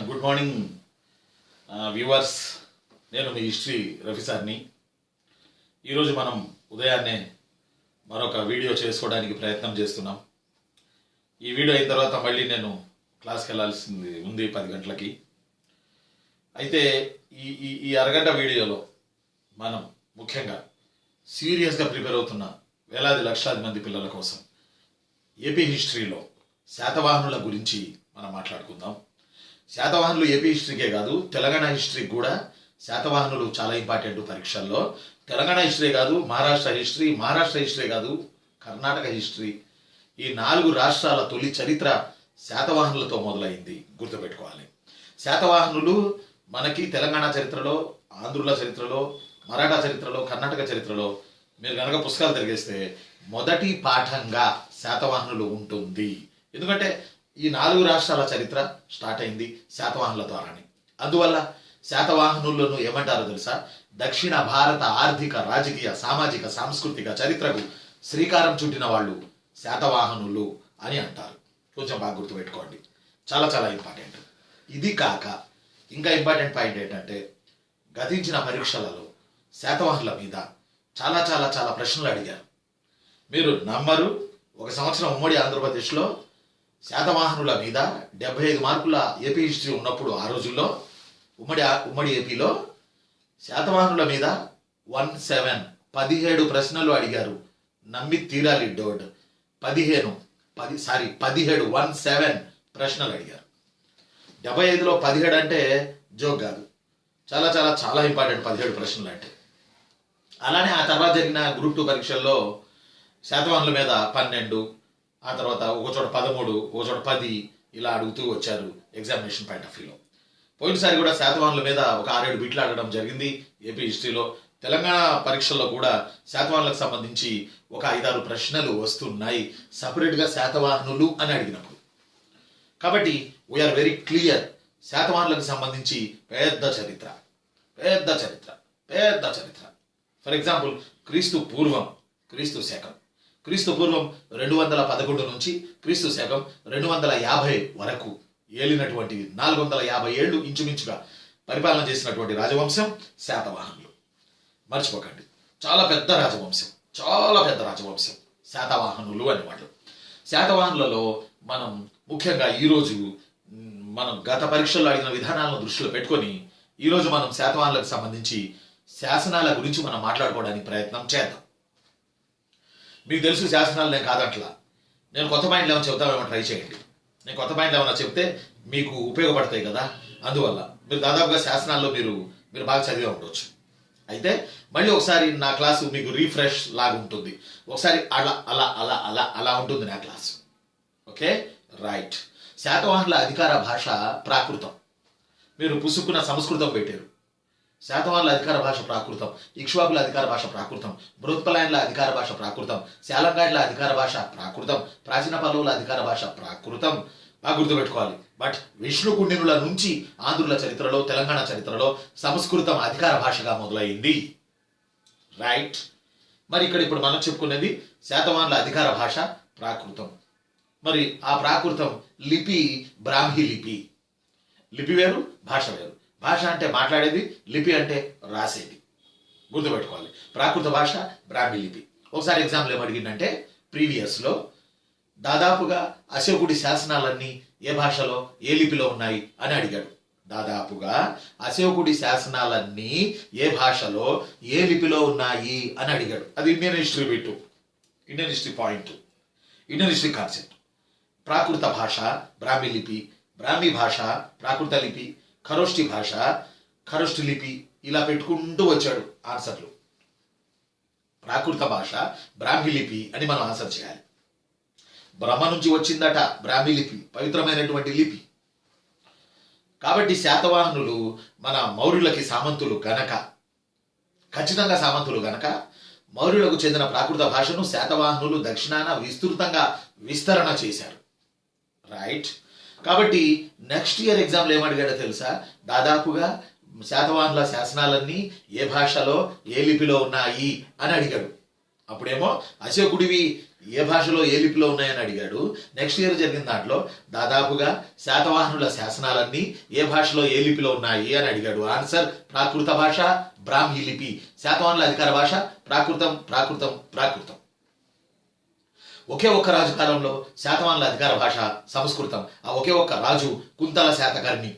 Good morning viewers. నేను మీ history Rafi సార్ని. ఈరోజు మనం ఉదయాన్నే మరొక వీడియో చేసుకోవడానికి ప్రయత్నం చేస్తున్నాం. ఈ వీడియో అయిన తర్వాత మళ్ళీ నేను క్లాస్కి వెళ్ళాల్సింది ఉంది 10 గంటలకి. అయితే ఈ ఈ ఈ అరగంట వీడియోలో మనం ముఖ్యంగా సీరియస్గా ప్రిపేర్ అవుతున్న వేలాది లక్షలాది మంది పిల్లల కోసం ఏపీ హిస్టరీలో శాతవాహనుల గురించి మనం మాట్లాడుకుందాం. శాతవాహనులు ఏపీ హిస్టరీకే కాదు, తెలంగాణ హిస్టరీకి కూడా శాతవాహనులు చాలా ఇంపార్టెంట్ పరీక్షల్లో. తెలంగాణ హిస్టరీ కాదు, మహారాష్ట్ర హిస్టరీ కాదు, కర్ణాటక హిస్టరీ, ఈ 4 రాష్ట్రాల తొలి చరిత్ర శాతవాహనులతో మొదలైంది. గుర్తుపెట్టుకోవాలి. శాతవాహనులు మనకి తెలంగాణ చరిత్రలో, ఆంధ్రుల చరిత్రలో, మరాఠా చరిత్రలో, కర్ణాటక చరిత్రలో మీరు కనుక పుస్తకాలు తిరిగేస్తే మొదటి పాఠంగా శాతవాహనులు ఉంటుంది. ఎందుకంటే ఈ 4 రాష్ట్రాల చరిత్ర స్టార్ట్ అయింది శాతవాహనుల ద్వారానే. అందువల్ల శాతవాహనులను ఏమంటారో తెలుసా? దక్షిణ భారత ఆర్థిక, రాజకీయ, సామాజిక, సాంస్కృతిక చరిత్రకు శ్రీకారం చుట్టిన వాళ్ళు శాతవాహనులు అని అంటారు. కొంచెం బాగా గుర్తుపెట్టుకోండి, చాలా చాలా ఇంపార్టెంట్. ఇది కాక ఇంకా ఇంపార్టెంట్ పాయింట్ ఏంటంటే, గతించిన పరీక్షలలో శాతవాహనుల మీద చాలా చాలా చాలా ప్రశ్నలు అడిగారు. మీరు నమ్మరు, ఒక సంవత్సరం ఉమ్మడి ఆంధ్రప్రదేశ్లో శాతవాహనుల మీద 75 మార్కుల ఏపీ హిస్టరీ ఉన్నప్పుడు, ఆ రోజుల్లో ఉమ్మడి ఏపీలో శాతవాహనుల మీద 17 ప్రశ్నలు అడిగారు. నమ్మి తీరాలి డోడ్. 17 ప్రశ్నలు అడిగారు. 75లో 17 అంటే జోక్ కాదు, చాలా చాలా చాలా ఇంపార్టెంట్ 17 ప్రశ్నలు అంటే. అలానే ఆ తర్వాత జరిగిన గ్రూప్ 2 పరీక్షల్లో శాతవాహనుల మీద 12, ఆ తర్వాత ఒకచోట 13, ఒకచోట 10 ఇలా అడుగుతూ వచ్చారు ఎగ్జామినేషన్ పాయింట్ ఆఫ్ వ్యూలో. పోయినసారి కూడా శాతవాహనుల మీద ఒక 6-7 బిట్లు అడగడం జరిగింది ఏపీ హిస్టరీలో. తెలంగాణ పరీక్షల్లో కూడా శాతవాహనులకు సంబంధించి ఒక 5-6 ప్రశ్నలు వస్తున్నాయి సపరేట్గా శాతవాహనులు అని అడిగినప్పుడు. కాబట్టి వీఆర్ వెరీ క్లియర్, శాతవాహనులకు సంబంధించి పెద్ద చరిత్ర. ఫర్ ఎగ్జాంపుల్ క్రీస్తు పూర్వం, క్రీస్తు శకం 211 నుంచి క్రీస్తు శకం 250 వరకు ఏలినటువంటి 450 ఏళ్ళు ఇంచుమించుగా పరిపాలన చేసినటువంటి రాజవంశం శాతవాహనులు. మర్చిపోకండి, చాలా పెద్ద రాజవంశం శాతవాహనులు అనేవాళ్ళు. శాతవాహనులలో మనం ముఖ్యంగా ఈరోజు మనం గత పరీక్షల్లో అడిగిన విధానాలను దృష్టిలో పెట్టుకొని ఈరోజు మనం శాతవాహనులకు సంబంధించి శాసనాల గురించి మనం మాట్లాడుకోవడానికి ప్రయత్నం చేద్దాం. మీకు తెలుసు, శాసనాలు నేను కాదట్లా. నేను కొత్త పాయింట్లు ఏమైనా చెప్తామేమో ట్రై చేయండి. నేను కొత్త పాయింట్లు ఏమైనా చెప్తే మీకు ఉపయోగపడతాయి కదా. అందువల్ల మీరు దాదాపుగా శాసనాల్లో మీరు బాగా చదివే ఉండవచ్చు. అయితే మళ్ళీ ఒకసారి నా క్లాసు మీకు రీఫ్రెష్ లాగా ఉంటుంది. ఒకసారి అలా అలా అలా అలా అలా ఉంటుంది నా క్లాసు. Okay, right. శాతవాహనుల అధికార భాష ప్రాకృతం. మీరు పుసుక్కున సంస్కృతం పెట్టారు. శాతవాహనుల అధికార భాష ప్రాకృతం, ఇక్ష్వాకుల అధికార భాష ప్రాకృతం, బృహత్పలాయనుల అధికార భాష ప్రాకృతం, శాలంగాయుల అధికార భాష ప్రాకృతం, ప్రాచీన పల్లవుల అధికార భాష ప్రాకృతం. బాగా గుర్తుపెట్టుకోవాలి. బట్ విష్ణుకుండినుల నుంచి ఆంధ్రుల చరిత్రలో, తెలంగాణ చరిత్రలో సంస్కృతం అధికార భాషగా మొదలైంది. రైట్. మరి ఇప్పుడు మనం చెప్పుకునేది శాతవాహనుల అధికార భాష ప్రాకృతం. మరి ఆ ప్రాకృతం లిపి బ్రాహ్మీ లిపి. లిపి వేరు, భాష వేరు. భాష అంటే మాట్లాడేది, లిపి అంటే రాసేది. గుర్తుపెట్టుకోవాలి. ప్రాకృత భాష, బ్రాహ్మీ లిపి. ఒకసారి ఎగ్జాంపుల్ ఏమడిగిందంటే, ప్రీవియస్లో దాదాపుగా అశోకుడి శాసనాలన్నీ ఏ భాషలో, ఏ లిపిలో ఉన్నాయి అని అడిగాడు. దాదాపుగా అశోకుడి శాసనాలన్నీ ఏ భాషలో, ఏ లిపిలో ఉన్నాయి అని అడిగాడు. అది Indian history bit, Indian history point, Indian history concept. Prakrit భాష బ్రాహ్మీ లిపి, బ్రాహ్మీ భాష ప్రాకృత లిపి, ఖరోష్టి భాష ఖరోష్టి లిపి, ఇలా పెట్టుకుంటూ వచ్చాడు ఆన్సర్లు. ప్రాకృత భాష బ్రాహ్మీ లిపి అని మనం ఆన్సర్ చేయాలి. బ్రహ్మ నుంచి వచ్చిందట బ్రాహ్మీ లిపి, పవిత్రమైనటువంటి లిపి. కాబట్టి శాతవాహనులు మన మౌర్యులకి సామంతులు గనక, ఖచ్చితంగా సామంతులు గనక, మౌర్యులకు చెందిన ప్రాకృత భాషను శాతవాహనులు దక్షిణాన విస్తృతంగా విస్తరణ చేశారు. రైట్. కాబట్టి నెక్స్ట్ ఇయర్ ఎగ్జామ్లో ఏమడిగాడో తెలుసా? దాదాపుగా శాతవాహనుల శాసనాలన్నీ ఏ భాషలో, ఏ లిపిలో ఉన్నాయి అని అడిగాడు. అప్పుడేమో అశోకుడివి ఏ భాషలో ఏ లిపిలో ఉన్నాయని అడిగాడు. నెక్స్ట్ ఇయర్ జరిగిన దాంట్లో దాదాపుగా శాతవాహనుల శాసనాలన్నీ ఏ భాషలో ఏ లిపిలో ఉన్నాయి అని అడిగాడు. ఆన్సర్ ప్రాకృత భాష, బ్రాహ్మీ లిపి. శాతవాహనుల అధికార భాష ప్రాకృతం, ప్రాకృతం, ప్రాకృతం. ఒకే ఒక్క రాజు కాలంలో శాతవాహనుల అధికార భాష సంస్కృతం. ఆ ఒకే ఒక్క రాజు కుంతల శాతకర్ణి.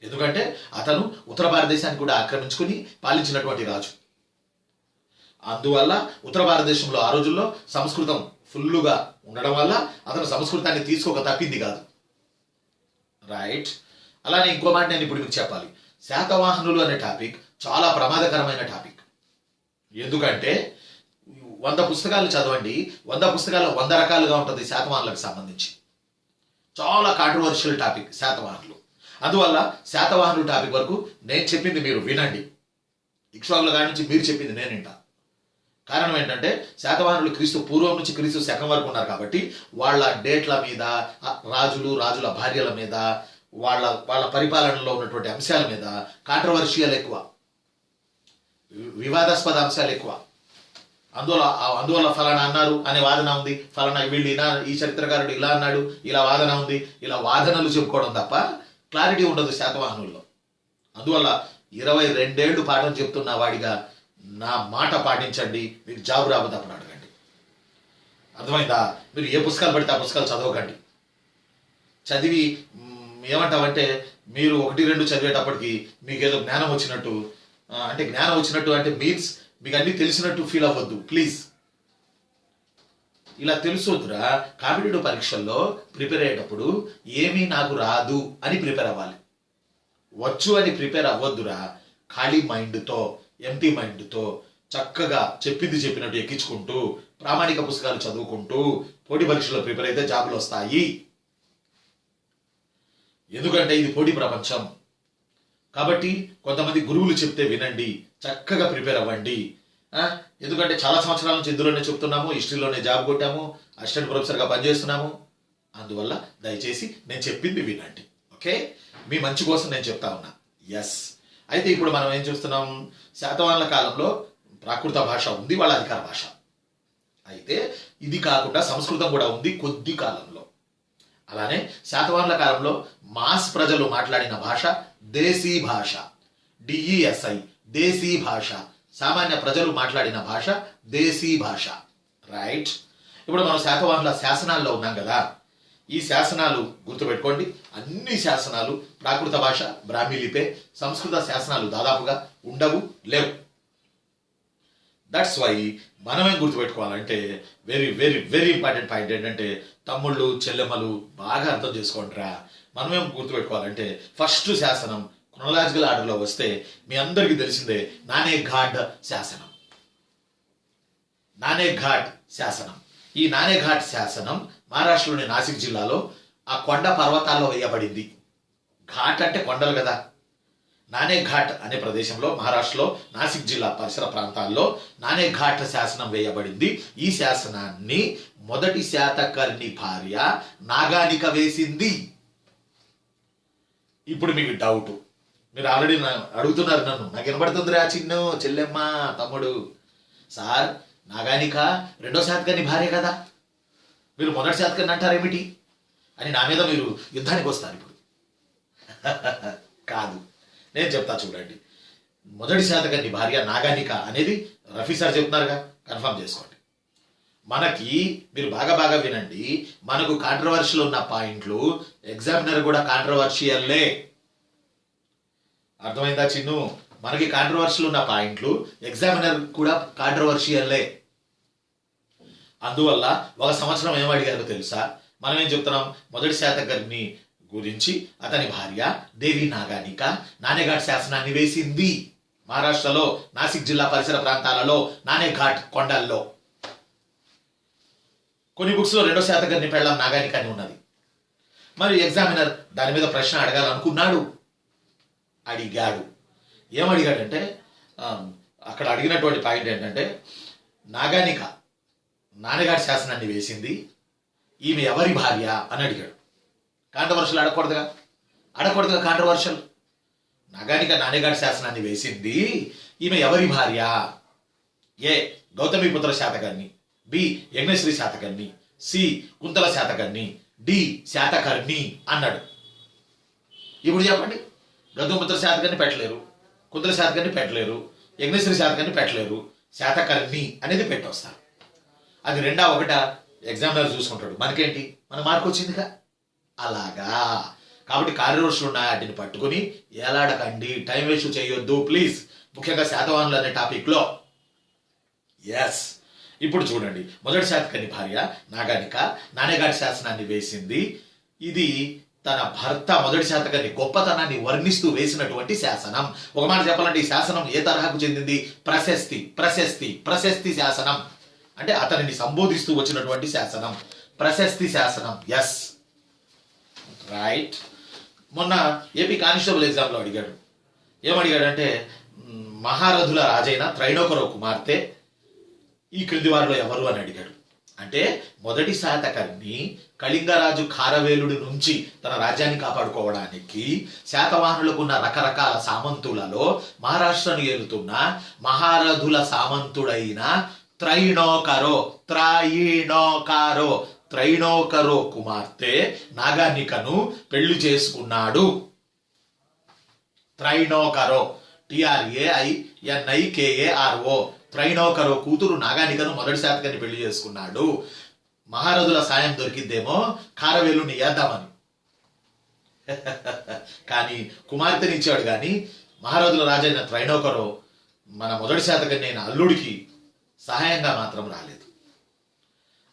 ఎందుకంటే అతను ఉత్తర భారతదేశాన్ని కూడా ఆక్రమించుకుని పాలించినటువంటి రాజు. అందువల్ల ఉత్తర భారతదేశంలో ఆ రోజుల్లో సంస్కృతం ఫుల్లుగా ఉండడం వల్ల అతను సంస్కృతాన్ని తీసుకోక తప్పింది కాదు. రైట్. అలానే ఇంకో మాట నేను ఇప్పుడు మీకు చెప్పాలి. శాతవాహనులు అనే టాపిక్ చాలా ప్రమాదకరమైన టాపిక్. ఎందుకంటే 100 పుస్తకాలు చదవండి, 100 పుస్తకాలు 100 రకాలుగా ఉంటుంది శాతవాహనులకు సంబంధించి. చాలా కాంట్రవర్షియల్ టాపిక్ శాతవాహనులు. అందువల్ల శాతవాహనుల టాపిక్ వరకు నేను చెప్పింది మీరు వినండి. ఇక్ష్వాకుల కాడి నుంచి మీరు చెప్పింది నేను వింటా. కారణం ఏంటంటే శాతవాహనులు క్రీస్తు పూర్వం నుంచి క్రీస్తు శకం వరకు ఉన్నారు కాబట్టి వాళ్ళ డేట్ల మీద, రాజుల భార్యల మీద, వాళ్ళ పరిపాలనలో ఉన్నటువంటి అంశాల మీద కాంట్రవర్షియల్ ఎక్కువ, వివాదాస్పద అంశాలు ఎక్కువ. అందువల్ల ఫలానా అన్నారు అనే వాదన ఉంది, ఫలానా వీళ్ళు ఈ చరిత్రకారుడు ఇలా అన్నాడు, ఇలా వాదన ఉంది, ఇలా వాదనలు చెప్పుకోవడం తప్ప క్లారిటీ ఉండదు శాతవాహనుల్లో. అందువల్ల 22 ఏళ్ళు పాఠం చెప్తున్న వాడిగా నా మాట పాటించండి. మీకు జాబు రాబోతే అప్పుడు అడగండి. అర్థమైందా? మీరు ఏ పుస్తకాలు పడితే ఆ పుస్తకాలు చదవకండి. చదివి ఏమంటామంటే మీరు 1-2 చదివేటప్పటికి మీకు ఏదో జ్ఞానం వచ్చినట్టు, అంటే మీన్స్ మీకు అన్ని తెలిసినట్టు ఫీల్ అవ్వద్దు ప్లీజ్. ఇలా తెలుసొద్దురా. కాంపిటేటివ్ పరీక్షల్లో ప్రిపేర్ అయ్యేటప్పుడు ఏమీ నాకు రాదు అని ప్రిపేర్ అవ్వాలి. వచ్చు అని ప్రిపేర్ అవ్వద్దురా. ఖాళీ మైండ్తో, ఎంటీ మైండ్తో చక్కగా చెప్పింది చెప్పినట్టు ఎక్కించుకుంటూ ప్రామాణిక పుస్తకాలు చదువుకుంటూ పోటీ పరీక్షలో ప్రిపేర్ అయితే జాబులు వస్తాయి. ఎందుకంటే ఇది పోటీ ప్రపంచం. కాబట్టి కొంతమంది గురువులు చెప్తే వినండి, చక్కగా ప్రిపేర్ అవ్వండి. ఎందుకంటే చాలా సంవత్సరాల నుంచి ఇందులోనే చెప్తున్నాము, హిస్టరీలోనే జాబ్ కొట్టాము, అసిస్టెంట్ ప్రొఫెసర్గా పనిచేస్తున్నాము. అందువల్ల దయచేసి నేను చెప్పింది వినండి. ఓకే, మీ మంచి కోసం నేను చెప్తా ఉన్నా. ఎస్. అయితే ఇప్పుడు మనం ఏం చూస్తున్నాం, శాతవాహనుల కాలంలో ప్రాకృత భాష ఉంది, వాళ్ళ అధికార భాష. అయితే ఇది కాకుండా సంస్కృతం కూడా ఉంది కొద్ది కాలంలో. అలానే శాతవాహనుల కాలంలో మాస్ ప్రజలు మాట్లాడిన భాష దేశీ భాష, డిఈఎస్ఐ, దేశీ భాష. సామాన్య ప్రజలు మాట్లాడిన భాష దేశీ భాష. రైట్. ఇప్పుడు మనం శాతవాహనుల శాసనాల్లో ఉన్నాం కదా, ఈ శాసనాలు గుర్తుపెట్టుకోండి. అన్ని శాసనాలు ప్రాకృత భాష, బ్రాహ్మీ లిపే. సంస్కృత శాసనాలు దాదాపుగా ఉండవు, లేవు. దట్స్ వై మనమేం గుర్తుపెట్టుకోవాలంటే very very very important point ఏంటంటే, తమ్ముళ్ళు చెల్లెమ్మలు బాగా అర్థం చేసుకోండిరా. మనమేం గుర్తుపెట్టుకోవాలంటే ఫస్ట్ శాసనం క్రొనలాజికల్ ఆర్డర్లో వస్తే మీ అందరికీ తెలిసిందే నానేఘాట్ శాసనం. నానేఘాట్ శాసనం. ఈ నానేఘాట్ శాసనం మహారాష్ట్రలోని నాసిక్ జిల్లాలో ఆ కొండ పర్వతాల్లో వేయబడింది. ఘాట్ అంటే కొండలు కదా. నానేఘాట్ అనే ప్రదేశంలో మహారాష్ట్రలో నాసిక్ జిల్లా పరిసర ప్రాంతాల్లో నానేఘాట్ శాసనం వేయబడింది. ఈ శాసనాన్ని మొదటి శాతకర్ణి భార్య నాగానిక వేసింది. ఇప్పుడు మీకు డౌట్, మీరు ఆల్రెడీ అడుగుతున్నారు నన్ను, నాకు వినబడుతుందిరా చిన్ను, చెల్లెమ్మ, తమ్ముడు, సార్ నాగానిక రెండో శాతకర్ణి భార్య కదా, మీరు మొదటి శాతకర్ణి అంటారేమిటి అని నా మీద మీరు యుద్ధానికి వస్తారు ఇప్పుడు. కాదు, నేను చెప్తా చూడండి. మొదటి శాతకర్ణి భార్య నాగానిక అనేది రఫీ సార్ చెప్తున్నారుగా, కన్ఫర్మ్ చేసుకోండి. మనకి మీరు బాగా వినండి, మనకు కాంట్రవర్షియల్ ఉన్న పాయింట్లు ఎగ్జామినర్ కూడా కాంట్రవర్షియల్లే. అర్థమైందా చిన్ను? మనకి కాంట్రవర్షియల్ ఉన్న పాయింట్లు ఎగ్జామినర్ కూడా కాంట్రవర్షియల్లే. అందువల్ల ఒక సంవత్సరం ఏం అడిగారో తెలుసా? మనం ఏం చెప్తున్నాం, మొదటి శాతకర్ణి గురించి అతని భార్య దేవి నాగానిక నానేఘాట్ శాసనాన్ని వేసింది మహారాష్ట్రలో నాసిక్ జిల్లా పరిసర ప్రాంతాలలో నానేఘాట్ కొండల్లో. కొన్ని బుక్స్ లో రెండో శాతకర్ణి పెళ్ళాం నాగానిక అని ఉన్నది. మరి ఎగ్జామినర్ దాని మీద ప్రశ్న అడగాలనుకున్నాడు, అడిగాడు. ఏమడిగాడంటే, అక్కడ అడిగినటువంటి పాయింట్ ఏంటంటే, నాగానిక నానేఘాట్ శాసనాన్ని వేసింది, ఈమె ఎవరి భార్య అని అడిగాడు. కాంట్రవర్షియల్ అడగకూడదుగా కాంట్రవర్షియల్. నాగానిక నానేఘాట్ శాసనాన్ని వేసింది, ఈమె ఎవరి భార్య? A Gautamiputra Satakarni, B Yajnashri Satakarni, C Kuntala Satakarni, D Satakarni అన్నాడు. ఇప్పుడు చెప్పండి, గౌతమిపుత్ర శాతకర్ణి పెట్టలేరు, కుంతల శాతకర్ణి పెట్టలేరు, యజ్ఞశ్రీ శాతకర్ణి పెట్టలేరు, శాతకర్ణి అనేది పెట్టొస్తారు. అది రెండా ఒకటా ఎగ్జామినర్ చూసుకుంటాడు, మనకేంటి, మన మార్కు వచ్చిందిగా. అలాగా కాబట్టి కార్యదర్శులు ఉన్నాయి, వాటిని పట్టుకుని ఏలాడకండి, టైం వేస్ట్ చేయొద్దు ప్లీజ్, ముఖ్యంగా శాతవాహనులు అనే టాపిక్లో. ఎస్, ఇప్పుడు చూడండి, మొదటి శాతకర్ణి భార్య నాగానిక నాణెగాడి శాసనాన్ని వేసింది. ఇది తన భర్త మొదటి శాతకర్ణి గొప్పతనాన్ని వర్ణిస్తూ వేసినటువంటి శాసనం. ఒక మాట చెప్పాలంటే ఈ శాసనం ఏ తరహాకు చెందింది? ప్రశస్తి ప్రశస్తి ప్రశస్తి శాసనం, అంటే అతనిని సంబోధిస్తూ వచ్చినటువంటి శాసనం, ప్రశస్తి శాసనం. Yes, right. మొన్న ఏపీ కానిస్టేబుల్ ఎగ్జామ్లో అడిగాడు, ఏమడిగాడంటే మహారథుల రాజైన త్రైలోకరావు కుమార్తె ఈ క్రింది వారిలో ఎవరు అని అడిగాడు. అంటే మొదటి శాతకర్ణి కళింగరాజు ఖారవేలుడి నుంచి తన రాజ్యాన్ని కాపాడుకోవడానికి శాతవాహనులకు ఉన్న రకరకాల సామంతులలో మహారాష్ట్రను ఏలుతున్న మహారథుల సామంతుడైన త్రైనోకరో కుమార్తె నాగానికను పెళ్లి చేసుకున్నాడు. త్రైనోకరో, TRAINIKARO, త్రైనోకరో కూతురు నాగానికను మొదటి శాతకర్ణి పెళ్లి చేసుకున్నాడు. మహారథుల సాయం దొరికిద్దేమో ఖారవేలుని ఏద్దామని, కానీ కుమార్తెని ఇచ్చాడు. కానీ మహారథుల రాజైన త్రైనోకరో మన మొదటి శాతకర్ణి అయిన అల్లుడికి సహాయంగా మాత్రం రాలేదు.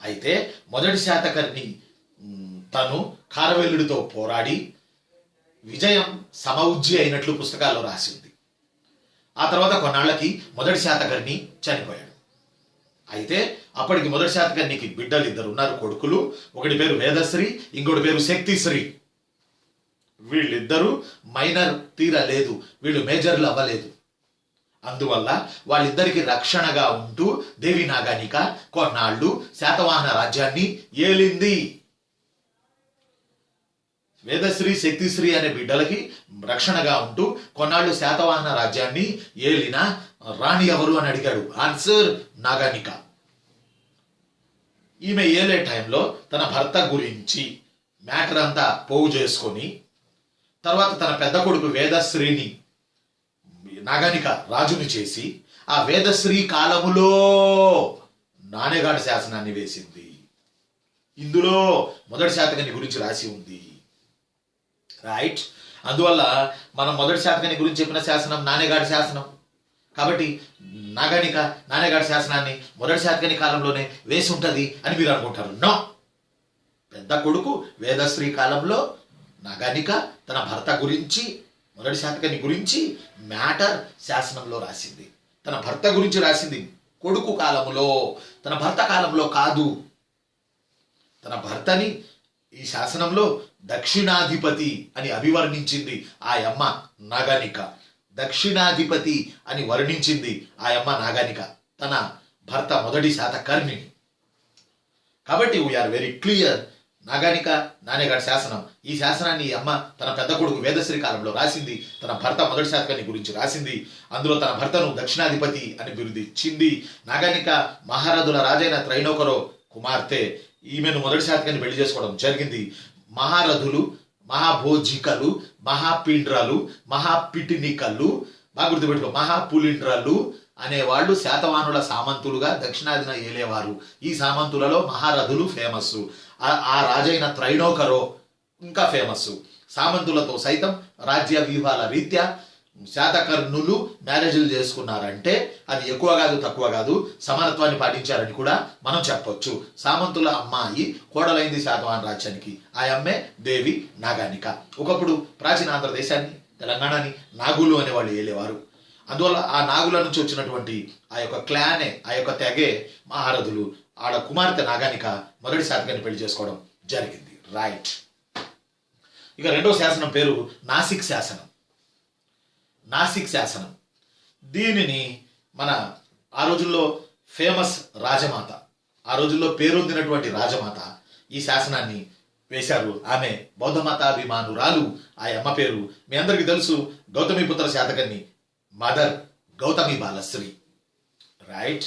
అయితే మొదటి శాతకర్ణి తను ఖారవేలుడితో పోరాడి విజయం సమౌజ్జి అయినట్లు పుస్తకాల్లో రాసింది. ఆ తర్వాత కొన్నాళ్లకి మొదటి శాతకర్ణి చనిపోయాడు. అయితే అప్పటికి మొదటి శాతకర్ణికి బిడ్డలు ఇద్దరు ఉన్నారు, కొడుకులు. ఒకటి పేరు వేదశ్రీ, ఇంకోటి పేరు శక్తిశ్రీ. వీళ్ళిద్దరూ మైనర్ తీరలేదు, వీళ్ళు మేజర్లు అవ్వలేదు. అందువల్ల వాళ్ళిద్దరికి రక్షణగా ఉంటూ దేవి నాగానిక కొన్నాళ్ళు శాతవాహన రాజ్యాన్ని ఏలింది. వేదశ్రీ శక్తిశ్రీ అనే బిడ్డలకి రక్షణగా ఉంటూ కొన్నాళ్ళు శాతవాహన రాజ్యాన్ని ఏలిన రాణి ఎవరు అని అడిగాడు. ఆన్సర్ నాగానిక. ఈమె ఏలే టైంలో తన భర్త గురించి మ్యాటర్ అంతా పోగు చేసుకొని తర్వాత తన పెద్ద కొడుకు వేదశ్రీని నాగానిక రాజుని చేసి ఆ వేదశ్రీ కాలములో నాణెగాడి శాసనాన్ని వేసింది. ఇందులో మొదటి శాతకర్ణి గురించి రాసి ఉంది. రైట్. అందువల్ల మనం మొదటి శాతకర్ణి గురించి చెప్పిన శాసనం నాణెగాడి శాసనం. కాబట్టి నాగానిక నాణెగాడి శాసనాన్ని మొదటి శాతకర్ణి కాలంలోనే వేసి ఉంటది అని మీరు అనుకుంటారు. నో, పెద్ద కొడుకు వేదశ్రీ కాలంలో నాగానిక తన భర్త గురించి మొదటి శాతకర్ణి గురించి మ్యాటర్ శాసనంలో రాసింది. తన భర్త గురించి రాసింది కొడుకు కాలంలో, తన భర్త కాలంలో కాదు. తన భర్తని ఈ శాసనంలో దక్షిణాధిపతి అని అభివర్ణించింది ఆ యమ్మ నాగానిక. దక్షిణాధిపతి అని వర్ణించింది ఆ యమ్మ నాగానిక తన భర్త మొదటి శాతకర్ణిని. కాబట్టి వీఆర్ వెరీ క్లియర్. నాగానిక నాణెగాడి శాసనం, ఈ శాసనాన్ని ఈ అమ్మ తన పెద్ద కొడుకు వేదశ్రీ కాలంలో రాసింది. తన భర్త మొదటి శాతకర్ణి గురించి రాసింది. అందులో తన భర్తను దక్షిణాధిపతి అని బిరుదిచ్చింది. నాగానిక మహారథుల రాజైన త్రైలోకరో కుమార్తె. ఈమెను మొదటి శాతకర్ణి పెళ్లి చేసుకోవడం జరిగింది. మహారథులు, మహాభోజికలు, మహాపిండ్రాలు, మహాపిటినికలు, బాగా గుర్తుపెట్టుకో, మహాపులిండ్రాలు అనేవాళ్ళు శాతవాహనుల సామంతులుగా దక్షిణాదిన ఏలేవారు. ఈ సామంతులలో మహారథులు ఫేమస్. ఆ రాజైన త్రైలోకరో ఇంకా ఫేమస్. సామంతులతో సైతం రాజ్య వ్యూహాల రీత్యా శాతకర్ణులు మ్యారేజ్లు చేసుకున్నారంటే అది ఎక్కువ కాదు తక్కువ కాదు, సమానత్వాన్ని పాటించారని కూడా మనం చెప్పొచ్చు. సామంతుల అమ్మాయి కోడలైంది శాతవాహన రాజ్యానికి. ఆ అమ్మే దేవి నాగానిక. ఒకప్పుడు ప్రాచీన ఆంధ్రదేశాన్ని, తెలంగాణని నాగులు అనేవాళ్ళు ఏలేవారు. అందువల్ల ఆ నాగుల నుంచి వచ్చినటువంటి ఆ యొక్క క్లానే, ఆ యొక్క తెగే మహారథులు. ఆడ కుమార్తె నాగానిక మొదటి శాతకర్ణి పెళ్లి చేసుకోవడం జరిగింది. రైట్. ఇక రెండో శాసనం పేరు నాసిక్ శాసనం. నాసిక్ శాసనం, దీనిని మన ఆ రోజుల్లో ఫేమస్ రాజమాత, ఆ రోజుల్లో పేరొందినటువంటి రాజమాత ఈ శాసనాన్ని వేశారు. ఆమె బౌద్ధమతాభిమానురాలు. ఆ అమ్మ పేరు మీ అందరికీ తెలుసు, గౌతమిపుత్ర శాతకర్ణి మదర్ గౌతమి బాలశ్రీ. రైట్.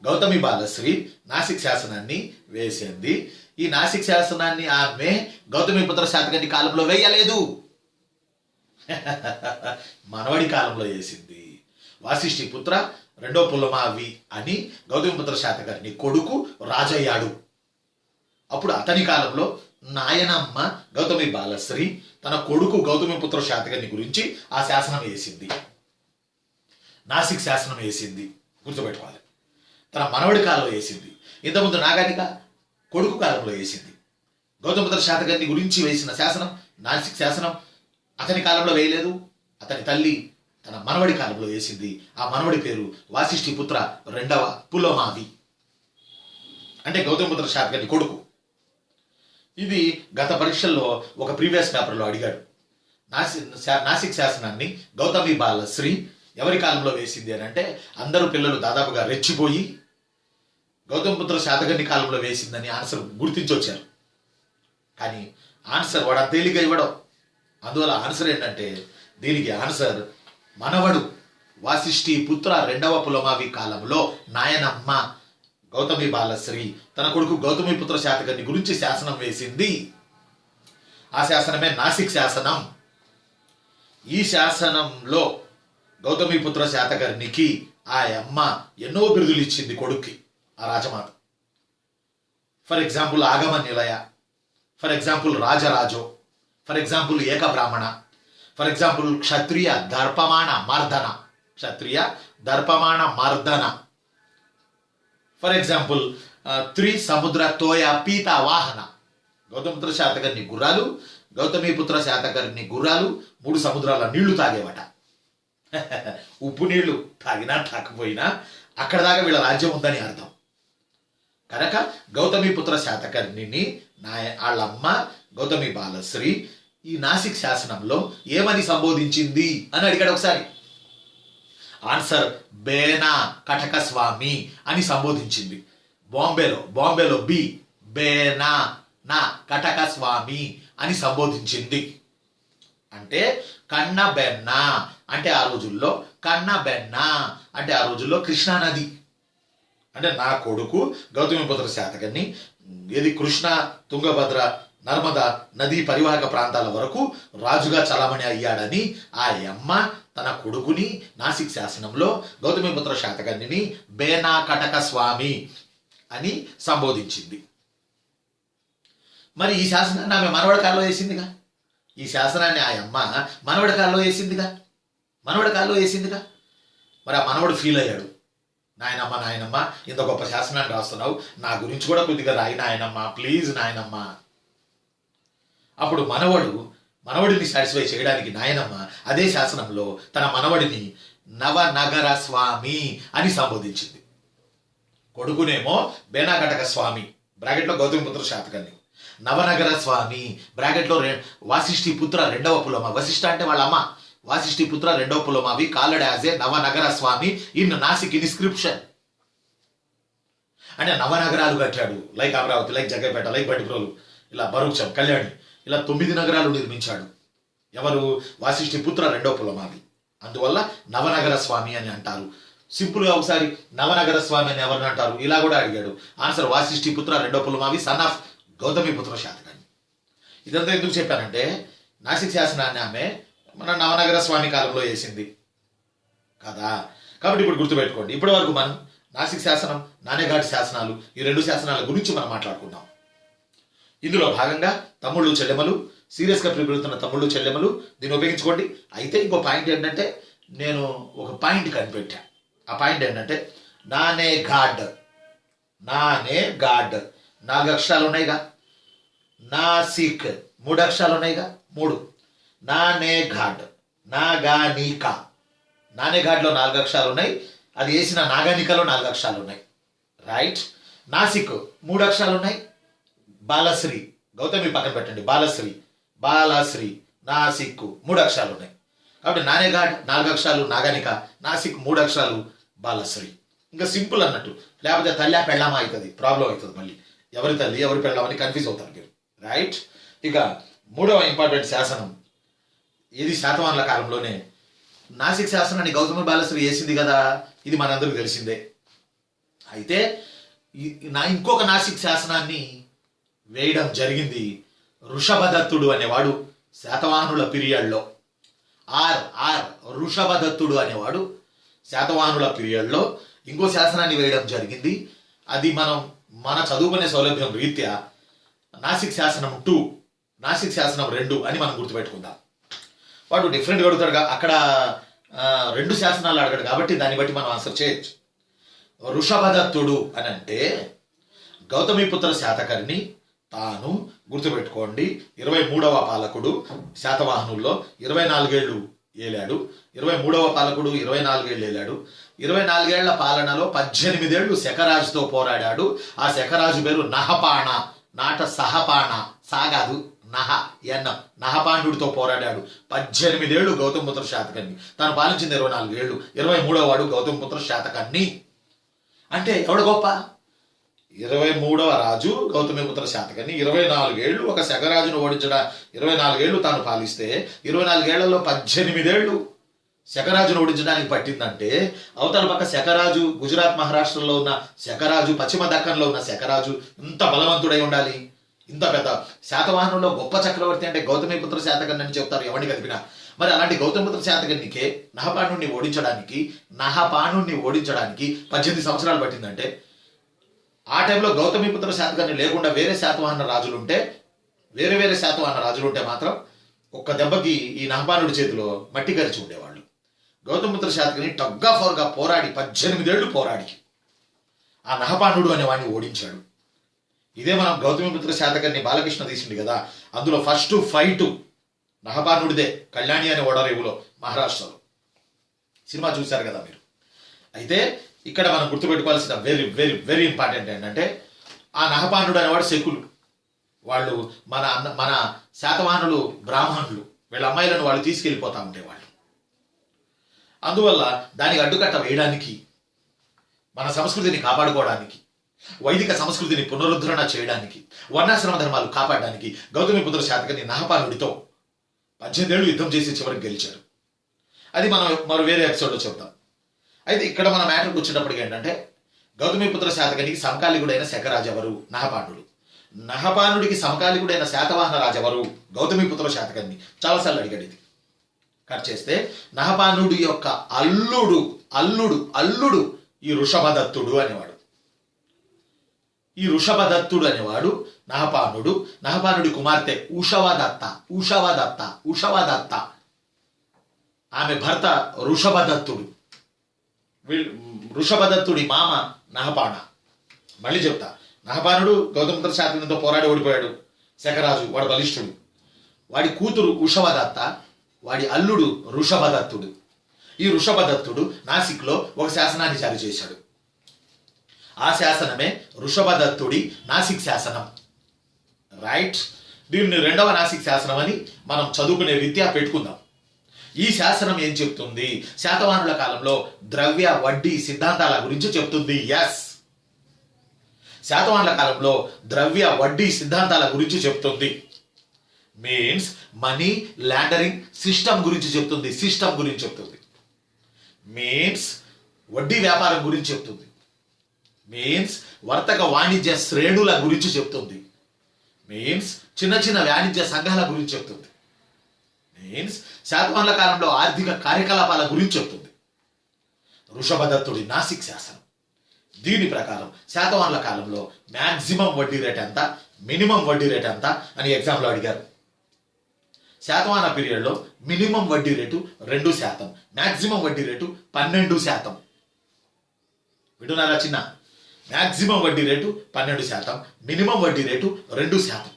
గౌతమి బాలశ్రీ నాసిక్ శాసనాన్ని వేసింది. ఈ నాసిక్ శాసనాన్ని ఆమె గౌతమిపుత్ర శాతకర్ణి కాలంలో వేయలేదు, మనవడి కాలంలో వేసింది. వాసిష్ఠి పుత్ర రెండో పులమావి అని గౌతమిపుత్ర శాతకర్ణి కొడుకు రాజయ్యాడు. అప్పుడు అతని కాలంలో నాయనమ్మ గౌతమి బాలశ్రీ తన కొడుకు గౌతమిపుత్ర శాతకర్ణి గురించి ఆ శాసనం వేసింది, నాసిక్ శాసనం వేసింది. గుర్తుపెట్టుకోవాలి. తన మనవడి కాలంలో వేసింది. ఇంతకుముందు నాగానిక కొడుకు కాలంలో వేసింది. గౌతమిపుత్ర శాతకర్ణి గురించి వేసిన శాసనం నాసిక్ శాసనం అతని కాలంలో వేయలేదు, అతని తల్లి తన మనవడి కాలంలో వేసింది. ఆ మనవడి పేరు వాసిష్ఠి పుత్ర రెండవ పులోమావి, అంటే గౌతమిపుత్ర శాతకర్ణి కొడుకు. ఇది గత పరీక్షల్లో ఒక ప్రీవియస్ పేపర్లో అడిగాడు. నాసిక్ శాసనాన్ని గౌతమి బాలశ్రీ ఎవరి కాలంలో వేసింది అని అంటే అందరూ పిల్లలు దాదాపుగా రెచ్చిపోయి గౌతమిపుత్ర శాతకర్ణి కాలంలో వేసిందని ఆన్సర్ గుర్తించొచ్చారు. కానీ ఆన్సర్ వాడు తేలిగ్గా ఇవ్వడం. అందువల్ల ఆన్సర్ ఏంటంటే దీనికి ఆన్సర్ మనవడు వాసిష్ఠి పుత్ర రెండవ పులమావి కాలంలో నాయనమ్మ గౌతమి బాలశ్రీ తన కొడుకు గౌతమిపుత్ర శాతకర్ణి గురించి శాసనం వేసింది. ఆ శాసనమే నాసిక్ శాసనం. ఈ శాసనంలో గౌతమిపుత్ర శాతకర్ణికి ఆ అమ్మ ఎన్నో బిరుదులు ఇచ్చింది కొడుక్కి, ఆ రాజమాత. For example Agama Nilaya, for example రాజరాజో, for example ఏక బ్రాహ్మణ, ఫర్ ఎగ్జాంపుల్ క్షత్రియ దర్పమాణ మర్దన, క్షత్రియ దర్పమాణ మర్దన, ఫర్ ఎగ్జాంపుల్ త్రిసముద్ర తోయ పీత వాహన. గౌతమిపుత్ర శాతకర్ణి గుర్రాలు, గౌతమిపుత్ర శాతకర్ణి గుర్రాలు 3 సముద్రాల నీళ్లు తాగేవట. ఉప్పు నీళ్లు తాగినా తాకపోయినా అక్కడ దాకా వీళ్ళ రాజ్యం ఉందని అర్థం. కనుక గౌతమిపుత్ర శాతకర్ణిని వాళ్ళమ్మ గౌతమి బాలశ్రీ ఈ నాసిక్ శాసనంలో ఏమని సంబోధించింది అని అడిగాడు ఒకసారి. ఆన్సర్ బేనా కటక స్వామి అని సంబోధించింది. బాంబేలో బి బేనా నా కటక స్వామి అని సంబోధించింది. అంటే కన్నబెన్న అంటే ఆ రోజుల్లో, కన్నబెన్న అంటే ఆ రోజుల్లో కృష్ణానది. అంటే నా కొడుకు గౌతమిపుత్ర శాతకర్ణి ఏది కృష్ణ తుంగభద్ర నర్మదా నదీ పరివాహక ప్రాంతాల వరకు రాజుగా చలామణి అయ్యాడని ఆ అమ్మ తన కొడుకుని నాసిక్ శాసనంలో గౌతమిపుత్ర శాతకర్ణిని బేనా కటక స్వామి అని సంబోధించింది. మరి ఈ శాసనాన్ని ఆమె మనవడి కాలంలో వేసిందిగా. ఈ శాసనాన్ని ఆ అమ్మ మనవడి కాలంలో వేసిందిగా. మరి ఆ మనవడు ఫీల్ అయ్యాడు. నాయనమ్మ ఇంత గొప్ప శాసనాన్ని రాస్తున్నావు, నా గురించి కూడా కొద్దిగా రాయి నాయనమ్మ, ప్లీజ్ నాయనమ్మ. అప్పుడు మనవడిని సాటిస్ఫై చేయడానికి నాయనమ్మ అదే శాసనంలో తన మనవడిని నవనగర స్వామి అని సంబోధించింది. కొడుకునేమో బేనాకటక స్వామి బ్రాకెట్లో గౌతమిపుత్ర శాతకర్ణి, నవనగర స్వామి బ్రాకెట్లో వాసిష్ఠి పుత్ర రెండవ పులమ. వశిష్ఠ అంటే వాళ్ళ అమ్మ. వాసిష్ఠి పుత్ర రెండవ Pulamavi called as a Navanagara Swami in Nasik inscription. అంటే నవనగరాలు కట్టాడు, like Amaravati, like Jaggayapeta, like Bhattiprolu, ఇలా బరూచం, కళ్యాణి, ఇలా 9 నగరాలు నిర్మించాడు. ఎవరు? వాసిష్ఠి పుత్ర రెండవ పులమావి. అందువల్ల నవనగర స్వామి అని అంటారు. సింపుల్ గా ఒకసారి నవనగర స్వామి అని ఎవరిని అంటారు ఇలా కూడా అడిగాడు. ఆన్సర్ వాసిష్ఠి పుత్ర రెండవ పులమావి సన్ ఆఫ్ గౌతమిపుత్ర శాతకర్ణి. ఇదంతా ఎందుకు చెప్పానంటే నాసిక్ శాసనాన్ని ఆమె మన నవనగర స్వామి కాలంలో వేసింది కదా. కాబట్టి ఇప్పుడు గుర్తుపెట్టుకోండి, ఇప్పటి వరకు మనం నాసిక్ శాసనం, నానేఘాట్ శాసనాలు, ఈ 2 శాసనాల గురించి మనం మాట్లాడుకున్నాం. ఇందులో భాగంగా తమ్ముళ్ళు చెల్లెమలు, సీరియస్గా ప్రిపేర్ అవుతున్న తమ్ముళ్ళు చెల్లెమలు దీన్ని ఉపయోగించుకోండి. అయితే ఇంకో పాయింట్ ఏంటంటే నేను ఒక పాయింట్ కనిపెట్టా. ఆ పాయింట్ ఏంటంటే నానేఘాట్ 4 అక్షరాలు ఉన్నాయిగా, నాసిక్ 3 అక్షరాలు ఉన్నాయిగా, 3. నానేఘాట్ నాగానిక, నానేఘాట్లో 4 అక్షరాలు ఉన్నాయి. అది వేసిన నాగానికలో 4 అక్షరాలు ఉన్నాయి, రైట్. నాసిక్ 3 అక్షరాలు ఉన్నాయి. బాలశ్రీ, గౌతమి పక్కన పెట్టండి, బాలశ్రీ నాసిక్ 3 అక్షరాలు ఉన్నాయి. కాబట్టి నానేఘాట్ 4 అక్షరాలు నాగానిక, నాసిక్ 3 అక్షరాలు బాలశ్రీ. ఇంకా సింపుల్ అన్నట్టు. లేకపోతే తల్లి పెళ్ళామా అవుతుంది, ప్రాబ్లం అవుతుంది. మళ్ళీ ఎవరి తల్లి ఎవరి పెళ్ళామని కన్ఫ్యూజ్ అవుతారు మీరు, రైట్. ఇక 3వ ఇంపార్టెంట్ శాసనం ఇది శాతవాహనుల కాలంలోనే. నాసిక్ శాసనాన్ని గౌతమి బాలశ్రీ వేసింది కదా, ఇది మనందరికీ తెలిసిందే. అయితే ఇంకొక నాసిక్ శాసనాన్ని వేయడం జరిగింది వృషభదత్తుడు అనేవాడు శాతవాహనుల పీరియడ్లో. వృషభదత్తుడు అనేవాడు శాతవాహనుల పీరియడ్లో ఇంకో శాసనాన్ని వేయడం జరిగింది. అది మన చదువుకునే సౌలభ్యం రీత్యా నాసిక్ శాసనం 2, నాసిక్ శాసనం 2 అని మనం గుర్తుపెట్టుకుందాం. వాడు డిఫరెంట్గా అడుగుతాడుగా, అక్కడ 2 శాసనాలు అడగాడు కాబట్టి దాన్ని బట్టి మనం ఆన్సర్ చేయొచ్చు. వృషభదత్తుడు అని అంటే గౌతమిపుత్ర శాతకర్ణి తాను, గుర్తుపెట్టుకోండి, 23వ పాలకుడు శాతవాహనుల్లో 24 ఏళ్ళు ఏలాడు. 23వ పాలకుడు 24 ఏళ్ళు ఏలాడు. 24 ఏళ్ల పాలనలో 18 ఏళ్ళు శకరాజుతో పోరాడాడు. ఆ శకరాజు పేరు నహపాణ, నాట సహపాణ, సాగాదు నహపాండుడితో పోరాడాడు. 18 ఏళ్ళు గౌతమిపుత్ర శాతకర్ణి. తాను పాలించింది 24 ఏళ్ళు. 23వ వాడు గౌతమిపుత్ర శాతకర్ణి. అంటే ఎవడు గొప్ప? 23వ రాజు గౌతమిపుత్ర శాతకర్ణి 24 ఏళ్ళు ఒక శకరాజును ఓడించడా. 24 ఏళ్ళు తాను పాలిస్తే 24 ఏళ్లలో 18 ఏళ్ళు శకరాజును ఓడించడానికి పట్టిందంటే అవతల పక్క శకరాజు గుజరాత్ మహారాష్ట్రలో ఉన్న శకరాజు, పశ్చిమ దక్కన్లో ఉన్న శకరాజు ఇంత బలవంతుడై ఉండాలి. ఇంత పెద్ద శాతవాహనంలో గొప్ప చక్రవర్తి అంటే గౌతమిపుత్ర శాతకర్ణి అని చెప్తారు ఎవరిని కలిపినా. మరి అలాంటి గౌతమిపుత్ర శాతకర్ణికే నహపాణుణ్ణి ఓడించడానికి 18 సంవత్సరాలు పట్టిందంటే ఆ టైంలో గౌతమిపుత్ర శాతకర్ణి లేకుండా వేరే శాతవాహన రాజులుంటే మాత్రం ఒక్క దెబ్బకి ఈ నహపాణుడి చేతిలో మట్టి కరిచి ఉండేవాళ్ళు. గౌతమిపుత్ర శాతకర్ణి టగ్ ఆఫ్ వార్గా పోరాడి 18 ఏళ్ళు పోరాడి ఆ నహపాణుడు అనే వాడిని ఓడించాడు. ఇదే మనం గౌతమిపుత్ర శాతకర్ణి బాలకృష్ణ తీసింది కదా, అందులో ఫస్ట్ ఫైట్ నహపాణుడిదే, కళ్యాణి అనే ఓడరేవులో మహారాష్ట్రలో. సినిమా చూశారు కదా మీరు. అయితే ఇక్కడ మనం గుర్తుపెట్టుకోవాల్సిన వెరీ వెరీ వెరీ ఇంపార్టెంట్ ఏంటంటే ఆ నహపాణుడు అనేవాడు శకులు. వాళ్ళు మన శాతవాహనులు బ్రాహ్మణులు, వీళ్ళ అమ్మాయిలను వాళ్ళు తీసుకెళ్ళిపోతా ఉండేవాళ్ళు. అందువల్ల దానికి అడ్డుకట్ట వేయడానికి, మన సంస్కృతిని కాపాడుకోవడానికి, వైదిక సంస్కృతిని పునరుద్ధరణ చేయడానికి, వర్ణాశ్రమ ధర్మాలు కాపాడడానికి గౌతమిపుత్ర శాతకర్ణి నహపాణుడితో 18 ఏళ్ళు యుద్ధం చేసి చివరికి గెలిచారు. అది మనం మరో వేరే ఎపిసోడ్లో చెప్తాం. అయితే ఇక్కడ మన మ్యాటర్కి వచ్చేటప్పటికి ఏంటంటే గౌతమిపుత్ర శాతకర్ణికి సమకాలికుడైన శకరాజు ఎవరు? నహపాణుడు. నహపాణుడికి సమకాలికుడైన శాతవాహన రాజెవరు? గౌతమిపుత్ర శాతకర్ణి. చాలాసార్లు అడిగాడు ఇది. కట్ చేస్తే నహపాణుడి యొక్క అల్లుడు ఈ వృషభదత్తుడు అనేవాడు. ఈ వృషభదత్తుడు అనేవాడు నహపాణుడి కుమార్తె ఉషవదత్త. ఆమె భర్త వృషభదత్తుడు. వృషభదత్తుడి మామ నహపాణ. మళ్ళీ చెప్తా, నహపాణుడు గౌతమిపుత్ర శాతకర్ణితో పోరాడి ఓడిపోయాడు. శకరాజు వాడు బలిష్ఠుడు. వాడి కూతురు ఉషవదత్త, వాడి అల్లుడు వృషభదత్తుడు. ఈ వృషభదత్తుడు నాసిక్లో ఒక శాసనాన్ని జారీ చేశాడు. ఆ శాసనమే వృషభదత్తుడి నాసిక్ శాసనం. రైట్. దీన్ని 2వ నాసిక్ శాసనం అని మనం చదువుకునే రీత్యా పెట్టుకుందాం. ఈ శాసనం ఏం చెప్తుంది? శాతవాహనుల కాలంలో ద్రవ్య వడ్డీ సిద్ధాంతాల గురించి చెప్తుంది. ఎస్, శాతవాహనుల కాలంలో ద్రవ్య వడ్డీ సిద్ధాంతాల గురించి చెప్తుంది. మీన్స్ మనీ లాండరింగ్ సిస్టమ్ గురించి చెప్తుంది. మీన్స్ వడ్డీ వ్యాపారం గురించి చెప్తుంది. మీన్స్ వర్తక వాణిజ్య శ్రేణుల గురించి చెప్తుంది. మీన్స్ చిన్న చిన్న వాణిజ్య సంఘాల గురించి చెప్తుంది. మీన్స్ శాతవాహనుల కాలంలో ఆర్థిక కార్యకలాపాల గురించి చెప్తుంది. వృషభదత్తుడి నాసిక్ శాసనం. దీని ప్రకారం శాతవాహనుల కాలంలో మ్యాక్సిమం వడ్డీ రేట్ ఎంత, మినిమం వడ్డీ రేట్ ఎంత అని ఎగ్జామ్లో అడిగారు. శాతవాహన పీరియడ్లో మినిమం వడ్డీ రేటు 2%, మ్యాక్సిమం వడ్డీ రేటు 12%. వింటున్నారా చిన్న? మ్యాక్సిమం వడ్డీ రేటు 12%, మినిమం వడ్డీ రేటు 2%.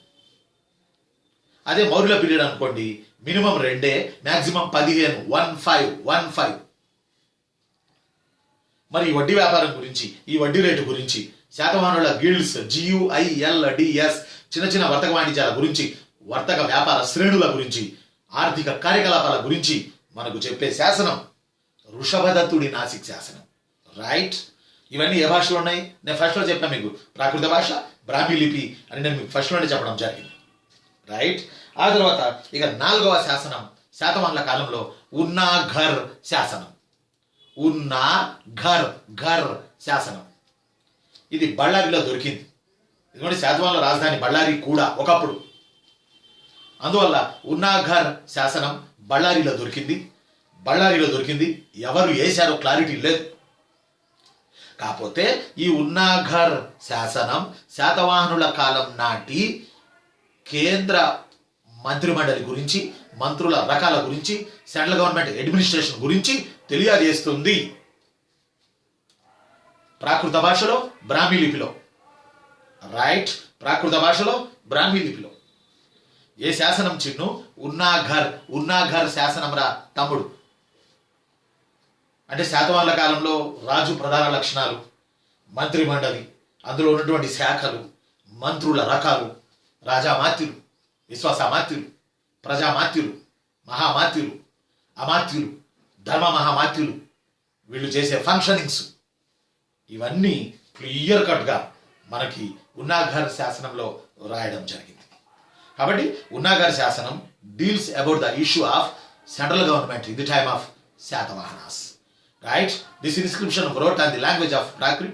అదే మౌర్యుల పీరియడ్ అనుకోండి, మినిమం 2, మ్యాక్సిమం 15. మరి ఈ వడ్డీ వ్యాపారం గురించి, ఈ వడ్డీ రేటు గురించి, శాతవాహనుల గిల్డ్స్ GUILDS చిన్న చిన్న వర్తక వాణిజ్యాల గురించి, వర్తక వ్యాపార శ్రేణుల గురించి, ఆర్థిక కార్యకలాపాల గురించి మనకు చెప్పే శాసనం వృషభదత్తుడి నాసిక్ శాసనం. రైట్. ఇవన్నీ ఏ భాషలో ఉన్నాయి? నేను ఫస్ట్లో చెప్పాను మీకు, ప్రాకృత భాష, బ్రాహ్మీ లిపి అని నేను మీకు ఫస్ట్లోనే చెప్పడం జరిగింది. రైట్. ఆ తర్వాత ఇక 4వ శాసనం శాతవాహనుల కాలంలో ఉన్నా ఘర్ శాసనం. ఇది బళ్ళారిలో దొరికింది. ఎందుకంటే శాతవాహనుల రాజధాని బళ్ళారి కూడా ఒకప్పుడు. అందువల్ల ఉన్నాఘర్ శాసనం బళ్ళారిలో దొరికింది. ఎవరు వేశారో క్లారిటీ లేదు. కాకపోతే ఈ ఉన్నాఘర్ శాసనం శాతవాహనుల కాలం నాటి కేంద్ర మంత్రిమండలి గురించి, మంత్రుల రకాల గురించి, సెంట్రల్ గవర్నమెంట్ అడ్మినిస్ట్రేషన్ గురించి తెలియజేస్తుంది. ప్రాకృత భాషలో, బ్రాహ్మీ లిపిలో. రైట్, ప్రాకృత భాషలో, బ్రాహ్మీ లిపిలో. ఏ శాసనం చిన్ను? ఉన్నాఘర్ శాసనం రా తమ్ముడు. అంటే శాతవాహనుల కాలంలో రాజు ప్రధాన లక్షణాలు, మంత్రి మండలి, అందులో ఉన్నటువంటి శాఖలు, మంత్రుల రకాలు, రాజామాత్యులు, విశ్వాసమాత్యులు, ప్రజామాత్యులు, మహామాత్యులు, అమాత్యులు, ధర్మ మహామాత్యులు, వీళ్ళు చేసే ఫంక్షనింగ్స్, ఇవన్నీ క్లియర్ కట్గా మనకి ఉన్నాఘర్ శాసనంలో రాయడం జరిగింది. కాబట్టి ఉన్నాఘర్ శాసనం deals about the issue of central government in the time of Satavahanas. Right? This inscription wrote on the language of Prakrit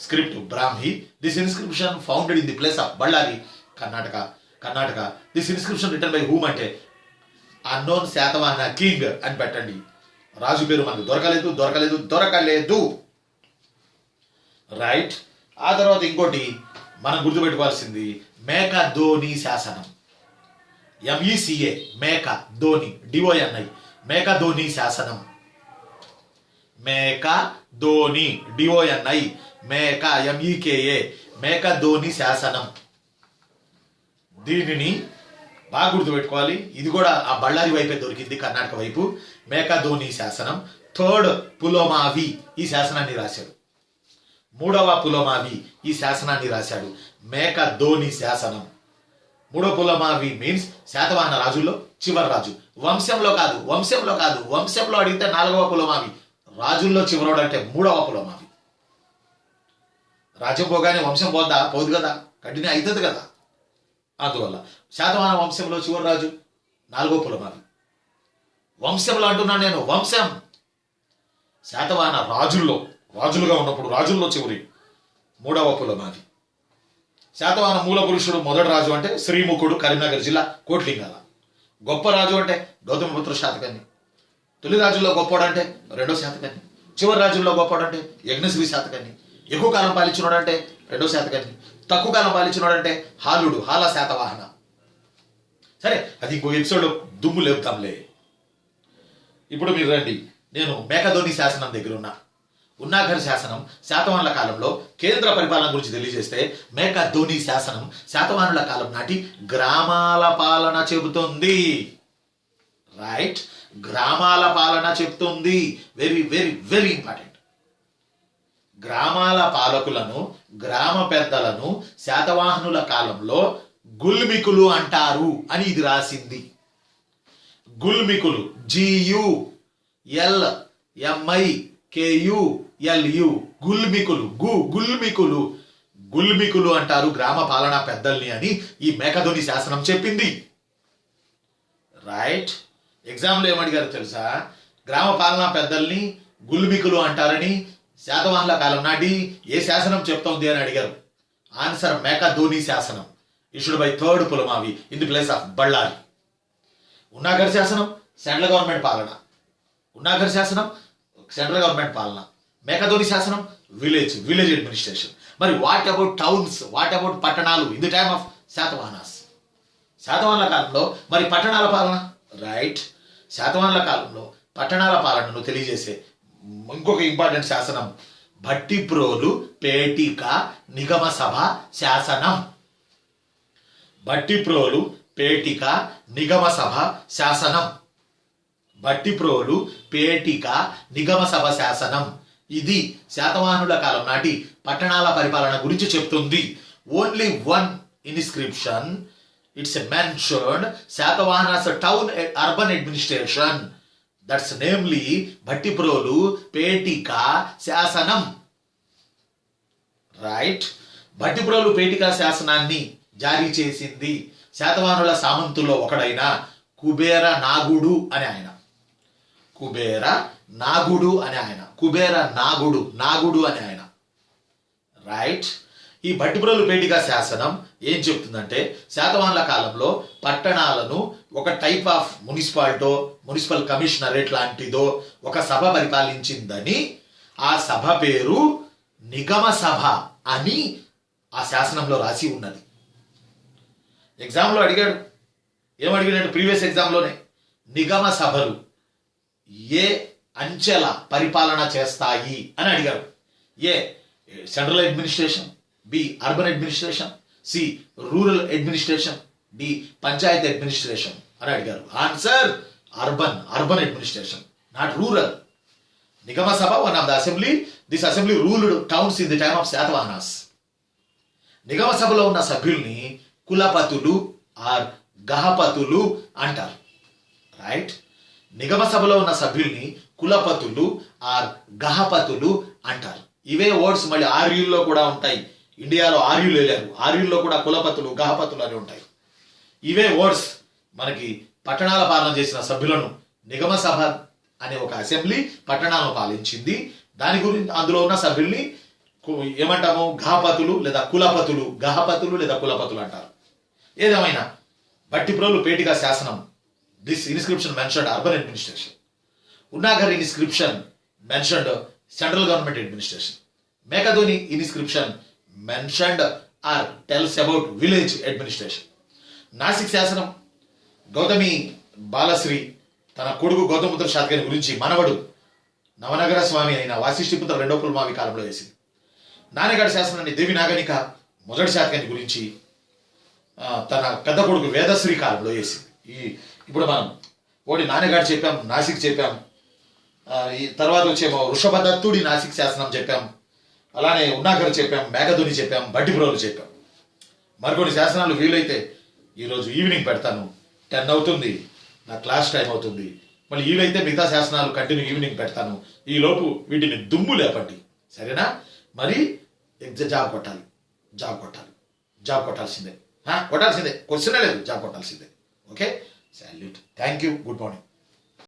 script Brahmi. This inscription founded in the place of Ballari, Karnataka. This inscription written by whom ante unknown Satavahana king అని పెట్టండి. రాజు పేరు మనకు దొరకలేదు. Right. ఆ తర్వాత ఇంకోటి మనం గుర్తుపెట్టుకోవాల్సింది మేకధోని శాసనం. MECA మేకధోని DONI మేకధోని శాసనం. మేకధోని DONI MEKA మేకధోని శాసనం. దీనిని బాగా గుర్తుపెట్టుకోవాలి. ఇది కూడా ఆ బళ్ళారి వైపే దొరికింది, కర్ణాటక వైపు. మేకధోని శాసనం. థర్డ్ పులోమావి ఈ శాసనాన్ని రాశాడు. 3వ పులోమావి ఈ శాసనాన్ని రాశాడు. మేకధోని శాసనం. 3వ పులోమావి మీన్స్ శాతవాహన రాజుల్లో చివరి రాజు. వంశంలో కాదు. వంశంలో అడిగితే 4వ పులోమావి. రాజుల్లో చివరోడు అంటే 3వ పులోమావి. రాజ్యం పోగానే వంశం పోదు కదా, కంటిన్యూ అవుతుంది కదా. అందువల్ల శాతవాహన వంశంలో చివరి రాజు 4వ పులోమావి. వంశంలో అంటున్నాను నేను, వంశం. శాతవాహన రాజులుగా ఉన్నప్పుడు రాజుల్లో చివరి 3వ పులోమావి. శాతవాహన మూల పురుషుడు మొదటి రాజు అంటే శ్రీముఖుడు, కరీంనగర్ జిల్లా, కోట్లింగాల. గొప్ప రాజు అంటే గౌతమిపుత్ర శాతకర్ణి. తొలి రాజుల్లో గొప్పవాడు అంటే 2వ శాతకర్ణి. చివరి రాజుల్లో గొప్పవాడు అంటే యజ్ఞశ్రీ శాతకర్ణి. ఎక్కువ కాలం పాలించినోడు అంటే 2వ శాతకర్ణి. తక్కువ కాలం పాలించినోడు అంటే హాల శాతవాహన. సరే, అది ఇంకో ఎపిసోడ్లో దుమ్ము లేపుతాంలే. ఇప్పుడు మీరు రండి, నేను మేకధోని శాసనం దగ్గర ఉన్నా. ఉన్నాఘర్ శాసనం శాతవాహనుల కాలంలో కేంద్ర పరిపాలన గురించి తెలియజేస్తే, మేకధోని శాసనం శాతవాహనుల కాలం నాటి గ్రామాల పాలన చెబుతుంది. రైట్, గ్రామాల పాలన చెప్తుంది. Very very very important. గ్రామాల పాలకులను, గ్రామ పెద్దలను శాతవాహనుల కాలంలో గుల్మికులు అంటారు అని ఇది రాసింది. గుల్మికులు GULMIKULU గుల్మికులు అంటారు గ్రామ పాలనా పెద్దల్ని అని ఈ మేకధోని శాసనం చెప్పింది. రైట్. ఎగ్జామ్లో ఏమడిగారు తెలుసా? గ్రామ పాలనా పెద్దల్ని గుల్మికులు అంటారని శాతవాహనుల కాలం నాటి ఏ శాసనం చెప్తోంది అని అడిగారు. ఆన్సర్ మేకధోని శాసనం, issued by third Pulamavi in the place of Bellary. Unnaghar శాసనం సెంట్రల్ గవర్నమెంట్ పాలన. మేకధోని శాసనం విలేజ్ అడ్మినిస్ట్రేషన్. మరి what about towns, what about పట్టణాలు in the time of Satavahanas? శాతవాహనుల కాలంలో మరి పట్టణాల పాలన. రైట్. శాతవాహనుల కాలంలో పట్టణాల పాలనను తెలియజేసే ఇంకొక ఇంపార్టెంట్ శాసనం భట్టిప్రోలు పేటిక నిగమ సభ శాసనం. భట్టిప్రోలు పేటిక నిగమ సభ శాసనం. భట్టిప్రోలు పేటిక నిగమ సభ శాసనం. ఇది శాతవాహనుల కాలం నాటి పట్టణాల పరిపాలన గురించి చెప్తుంది. Only one inscription it's mentioned Satavahana's town urban administration, that's namely Bhattiprolu Petika Shasanam. Right. Bhattiprolu Petika Shasananni జారీ చేసింది శాతవాహనుల సామంతుల్లో ఒకడైన కుబేర నాగుడు అనే ఆయన. కుబేర నాగుడు అనే ఆయన. రైట్. ఈ భట్టిప్రోలు పేటిక శాసనం ఏం చెప్తుందంటే శాతవాహనుల కాలంలో పట్టణాలను ఒక టైప్ ఆఫ్ మున్సిపల్ కమిషనరేట్ లాంటిదో ఒక సభ పరిపాలించిందని, ఆ సభ పేరు నిగమ సభ అని ఆ శాసనంలో రాసి ఉన్నది. ఎగ్జామ్లో అడిగాడు, ఏమడిగాడు ప్రీవియస్ ఎగ్జామ్లోనే, నిగమ సభలు ఏ అంచెల పరిపాలన చేస్తాయి అని అడిగారు. A central administration, B urban administration, C rural administration, D panchayati administration అని అడిగారు. Answer urban administration, not rural. Nigama Sabha one of the assembly. This assembly ruled towns in the time of Satavahanas. Nigama సభలో ఉన్న సభ్యుల్ని కులపతులు ఆర్ గహపతులు అంటారు. రైట్. నిగమ సభలో ఉన్న సభ్యుల్ని కులపతులు ఆర్ గహపతులు అంటారు. ఇవే వర్డ్స్ మళ్ళీ ఆర్యుల్లో కూడా ఉంటాయి. ఇండియాలో ఆర్యులు వెళ్ళారు, ఆర్యుల్లో కూడా కులపతులు గహపతులు అని ఉంటాయి. ఇవే వర్డ్స్ మనకి పట్టణాల పాలన చేసిన సభ్యులను, నిగమ సభ అనే ఒక అసెంబ్లీ పట్టణాలను పాలించింది. దాని గురించి అందులో ఉన్న సభ్యుల్ని ఏమంటాము, గహపతులు లేదా కులపతులు, గహపతులు లేదా కులపతులు అంటారు. ఏదేమైనా భట్టిప్రోలు పేటిక శాసనం, this inscription mentioned urban administration. Unnaghar inscription mentioned central government administration. Mekadoni inscription mentioned or tells about village administration. Nasik శాసనం గౌతమి బాలశ్రీ తన కొడుకు గౌతముద్ర శాతకర్ణి గురించి మనవడు నవనగర స్వామి అయిన వాసిష్ఠిపుత్ర రెండో పుల్మావి కాలంలో వేసింది. నాన్నగారి శాసనాన్ని దేవి నాగనిక మొదటి శాతకర్ణి గురించి తన పెద్ద కొడుకు వేదశ్రీ కాలంలో వేసింది. ఇప్పుడు మనం ఒకటి నాన్నగారు చెప్పాం, నాసిక్ చెప్పాం, ఈ తర్వాత వచ్చేమో వృషభదత్తుడి నాసిక్ శాసనం చెప్పాం, అలానే ఉన్నాఘర్ చెప్పాం, మేఘధుని చెప్పాం, భట్టిప్రోలు చెప్పాం. మరికొన్ని శాసనాలు వీలైతే ఈరోజు ఈవినింగ్ పెడతాను. 10 అవుతుంది, నా క్లాస్ టైం అవుతుంది. మళ్ళీ వీలైతే మిగతా శాసనాలు కంటిన్యూ ఈవినింగ్ పెడతాను. ఈ లోపు వీటిని దుమ్ము లేపండి, సరేనా? మరి జాబ్ కొట్టాల్సిందే, కొట్టాల్సిందే, క్వశ్చనే లేదు, జాబ్ కొట్టాల్సిందే. Okay, salute, thank you, good morning.